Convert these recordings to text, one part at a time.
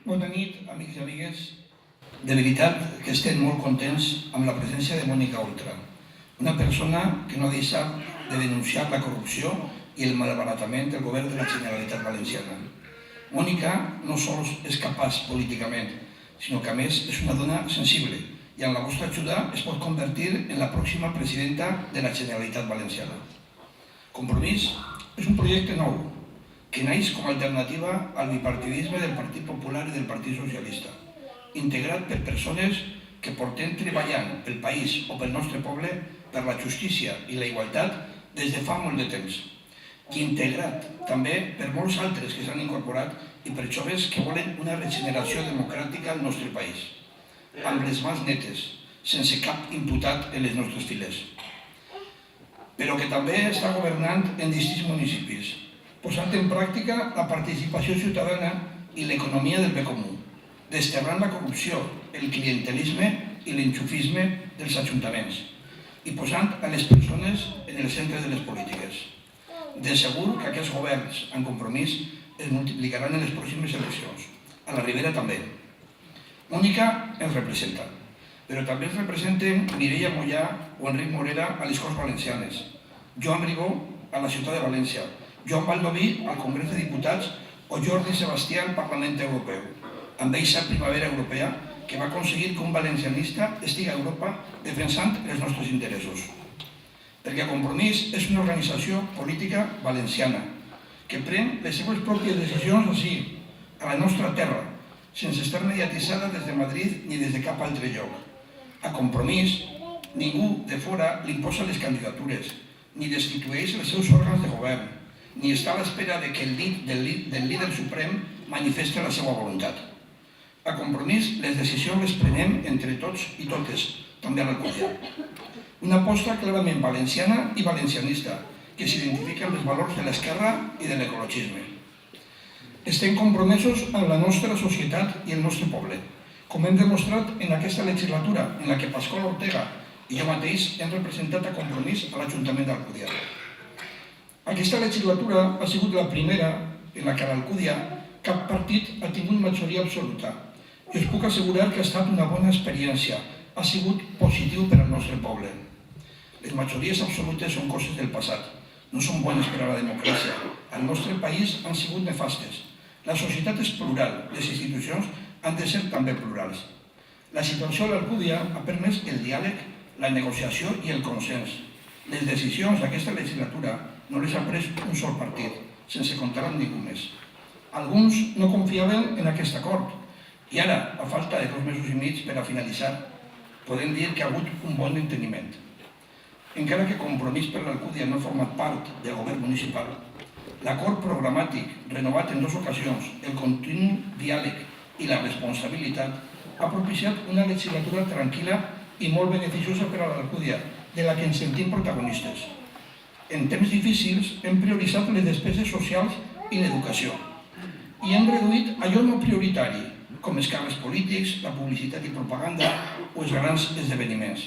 Bona nit, amics i amigues. De veritat que estem molt contents amb la presència de Mònica Oltra, una persona que no ha deixat de denunciar la corrupció i el malbaratament del govern de la Generalitat Valenciana. Mònica no sols és capaç políticament, sinó que a més és una dona sensible i amb la vostra ajuda es pot convertir en la pròxima presidenta de la Generalitat Valenciana. Compromís és un projecte nou que naix com a alternativa al bipartidisme del Partit Popular i del Partit Socialista, integrat per persones que portem treballant pel país o pel nostre poble per la justícia i la igualtat des de fa molt de temps, i integrat també per molts altres que s'han incorporat i per joves que volen una regeneració democràtica al nostre país, amb les mans netes, sense cap imputat en les nostres files, però que també està governant en distints municipis, posant en pràctica la participació ciutadana i l'economia del bé comú, desterrant la corrupció, el clientelisme i l'enxufisme dels ajuntaments i posant a les persones en el centre de les polítiques. De segur que aquests governs amb compromís es multiplicaran en les pròximes eleccions. A la Ribera també. Mònica ens representa, però també ens representen Mireia Mollà o Enric Morera a les Corts Valencianes, Joan Ribó a la Ciutat de València, Joan Baldoví al Congrés de Diputats o Jordi Sebastià al Parlament Europeu, amb eixa primavera europea que va aconseguir que un valencianista estigui a Europa defensant els nostres interessos. Perquè Compromís és una organització política valenciana que pren les seves pròpies decisions així, a la nostra terra, sense estar mediatitzada des de Madrid ni des de cap altre lloc. A Compromís, ningú de fora li imposa les candidatures, ni destitueix els seus òrgans de govern, ni està a l'espera que el líder suprem manifesti la seva voluntat. A Compromís, les decisions les prenem entre tots i totes, també a l'Alcúdia. Una aposta clarament valenciana i valencianista, que s'identifica amb els valors de l'esquerra i de l'ecologisme. Estem compromesos amb la nostra societat i el nostre poble, com hem demostrat en aquesta legislatura, en la que Pasqual Ortega i jo mateix hem representat a Compromís a l'Ajuntament d'Alcúdia. Aquesta legislatura ha sigut la primera en la que a l'Alcúdia cap partit ha tingut majoria absoluta i us puc assegurar que ha estat una bona experiència, ha sigut positiu per al nostre poble. Les majories absolutes són coses del passat, no són bones per a la democràcia. Al nostre país han sigut nefastes. La societat és plural, les institucions han de ser també plurals. La situació a l'Alcúdia ha permès el diàleg, la negociació i el consens. Les decisions d'aquesta legislatura no les ha pres un sol partit, sense comptar amb ningú més. Alguns no confiaven en aquest acord i ara, a falta de 2 mesos i mig per a finalitzar, podem dir que ha hagut un bon enteniment. Encara que Compromís per l'Alcúdia no ha format part del govern municipal, l'acord programàtic, renovat en 2 ocasions, el continu diàleg i la responsabilitat ha propiciat una legislatura tranquil·la i molt beneficiosa per a l'Alcúdia, de la que ens sentim protagonistes. En temps difícils hem prioritzat les despeses socials i l'educació i hem reduït allò no prioritari, com els càrrecs polítics, la publicitat i propaganda o els grans esdeveniments.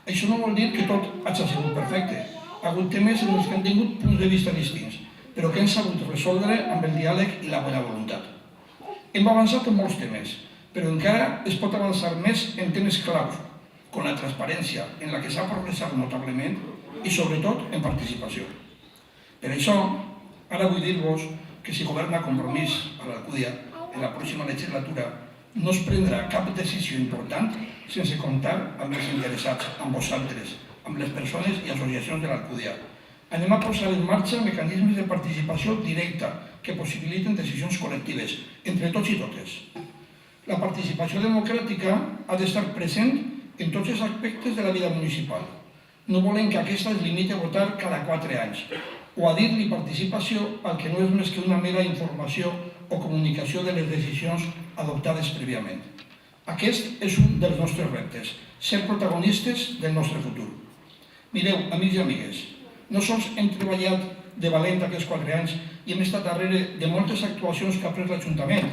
Això no vol dir que tot hagi sigut perfecte. Ha hagut temes en els que han tingut punts de vista distints, però que hem sabut resoldre amb el diàleg i la bona voluntat. Hem avançat en molts temes, però encara es pot avançar més en temes claus, com la transparència, en la que s'ha progressat notablement i sobretot en participació. Per això, ara vull dir-vos que si governa Compromís a l'Alcúdia en la pròxima legislatura no es prendrà cap decisió important sense comptar amb els interessats, amb vosaltres, amb les persones i associacions de l'Alcúdia. Anem a posar en marxa mecanismes de participació directa que possibiliten decisions col·lectives, entre tots i totes. La participació democràtica ha d'estar present en tots els aspectes de la vida municipal. No volem que aquesta es limiti a votar cada 4 anys o a dir-li participació al que no és més que una mera informació o comunicació de les decisions adoptades prèviament. Aquest és un dels nostres reptes, ser protagonistes del nostre futur. Mireu, amics i amigues, no sols hem treballat de valent aquests 4 anys i hem estat darrere de moltes actuacions que ha pres l'Ajuntament,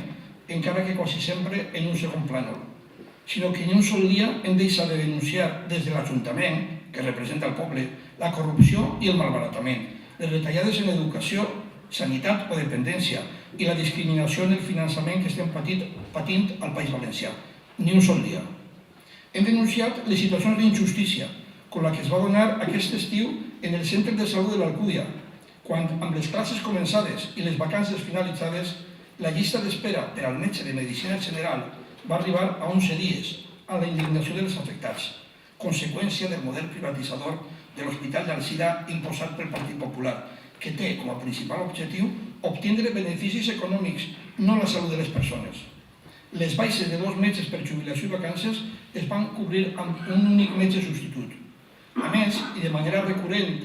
encara que quasi sempre en un segon plànol, sinó que ni un sol dia hem deixat de denunciar des de l'Ajuntament, que representa el poble, la corrupció i el malbaratament, les retallades en educació sanitat o dependència i la discriminació en el finançament que estem patint al País Valencià. Ni un sol dia. Hem denunciat les situacions d'injustícia, com la que es va donar aquest estiu en el centre de salut de l'Alcúdia, quan, amb les classes començades i les vacances finalitzades, la llista d'espera per al metge de Medicina General va arribar a 11 dies, a la indignació dels afectats, conseqüència del model privatitzador de l'Hospital d'Alzira imposat pel Partit Popular, que té com a principal objectiu obtindre beneficis econòmics, no la salut de les persones. Les baixes de 2 metges per jubilació i vacances es van cobrir amb un únic metge substitut. A més, i de manera recurrent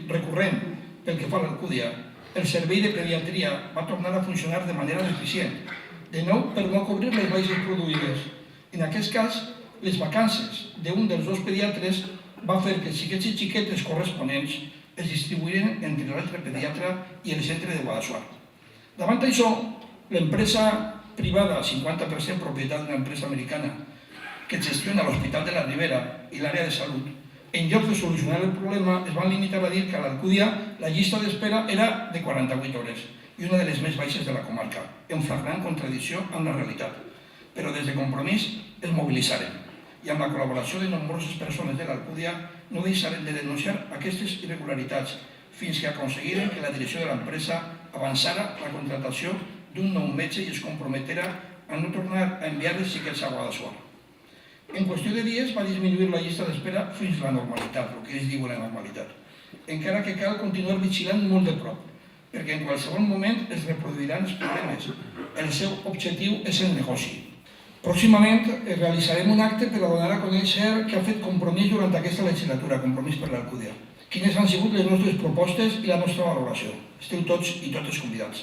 pel que fa a l'Alcúdia, el servei de pediatria va tornar a funcionar de manera deficient, de nou per no cobrir les baixes produïdes. En aquest cas, les vacances d'un dels 2 pediatres va fer que els xiquets i xiquetes corresponents es distribuïren entre l'altre pediatre i el centre de Guadassuar. Davant això, l'empresa privada, 50% propietat d'una empresa americana, que gestiona l'Hospital de la Ribera i l'àrea de salut, en lloc de solucionar el problema, es van limitar a dir que a l'Alcúdia la llista d'espera era de 48 hores i una de les més baixes de la comarca, en flagrant contradicció amb la realitat. Però des de Compromís es mobilitzaren i amb la col·laboració de nombroses persones de l'Alcúdia no deixaren de denunciar aquestes irregularitats fins que aconseguiren que la direcció de l'empresa avançara la contratació d'un nou metge i es comprometera a no tornar a enviar els xiquets a Guadassuar. En qüestió de dies va disminuir la llista d'espera fins a la normalitat, el que es diu la normalitat, encara que cal continuar vigilant molt de prop, perquè en qualsevol moment es reproduiran els problemes. El seu objectiu és el negoci. Pròximament realitzarem un acte per a donar a conèixer què ha fet Compromís durant aquesta legislatura, Compromís per l'Alcúdia. Quines han sigut les nostres propostes i la nostra valoració. Esteu tots i totes convidats.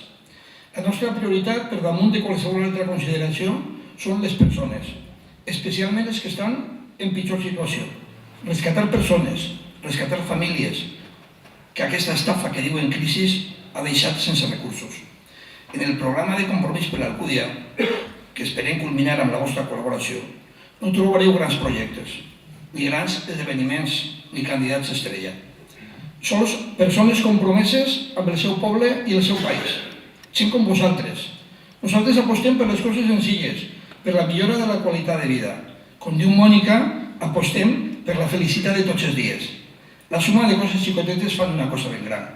La nostra prioritat, per damunt de qualsevol altra consideració, són les persones, especialment les que estan en pitjor situació. Rescatar persones, rescatar famílies, que aquesta estafa que diuen crisi ha deixat sense recursos. En el programa de Compromís per l'Alcúdia, que esperem culminar amb la vostra col·laboració, no trobareu grans projectes, ni grans esdeveniments, ni candidats estrella. Sols persones compromeses amb el seu poble i el seu país, gent com vosaltres. Nosaltres apostem per les coses senzilles, per la millora de la qualitat de vida. Com diu Mònica, apostem per la felicitat de tots els dies. La suma de coses xicotetes fan una cosa ben gran.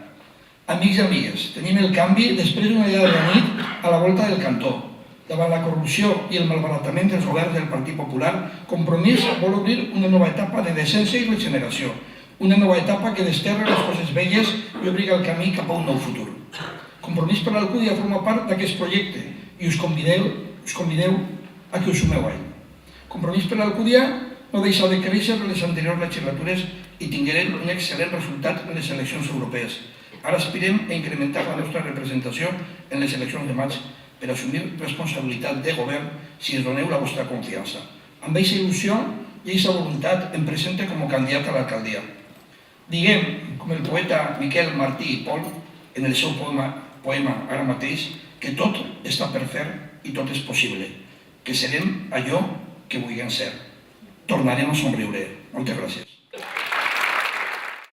Amics i amigues, tenim el canvi després d'una llarga nit a la volta del cantó. Davant la corrupció i el malbaratament dels governs del Partit Popular, Compromís vol obrir una nova etapa de decència i regeneració, una nova etapa que desterra les coses velles i obliga el camí cap a un nou futur. Compromís per l'Alcúdia forma part d'aquest projecte i us convideu a que us sumeu a ell. Compromís per l'Alcúdia no deixa de créixer en les anteriors legislatures i tingueren un excel·lent resultat en les eleccions europees. Ara aspirem a incrementar la nostra representació en les eleccions de maig per assumir responsabilitat de govern si ens doneu la vostra confiança. Amb aquesta il·lusió i aquesta voluntat em presento com a candidat a l'alcaldia. Diguem, com el poeta Miquel Martí i Pol, en el seu poema ara mateix, que tot està per fer i tot és possible, que serem allò que vulguem ser. Tornarem a somriure. Moltes gràcies.